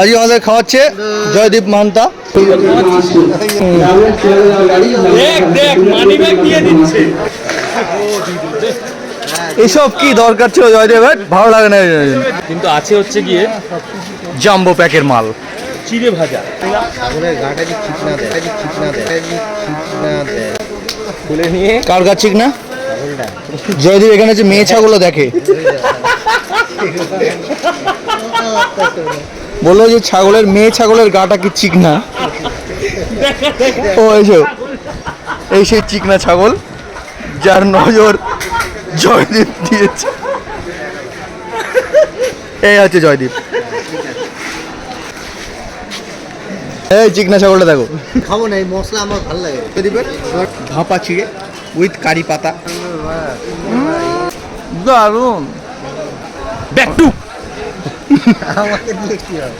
আজকে আমাদের খাওয়াচ্ছে জয়দীপ মান্তা। এসব কি দরকার ছিল জয়দেবের? ভালো লাগে না, কিন্তু আছে হচ্ছে গিয়ে জাম্বো প্যাকের মাল, চিড়ে ভাজা। খুলে নিয়ে কার কাছে ঠিক না? জয়দীপ এখানে যে মেয়ে ছাগলও দেখে, বললো যে ছাগলের মেয়ে ছাগলের গাটা কি চিকনা। ও এই সেই চিকনা ছাগল যার নজর জয়দীপ দিয়েছে। এই হচ্ছে জয়দীপ। এই চিকনা ছাগলটা দেখো। খাবো না, এই মশলা আমার ভালো লাগে। জয়দীপের ভাপা চিড়ে উইথ কারি পাতা, দারুন। ব্যাক টু আমাকে দিয়ে কি হবে?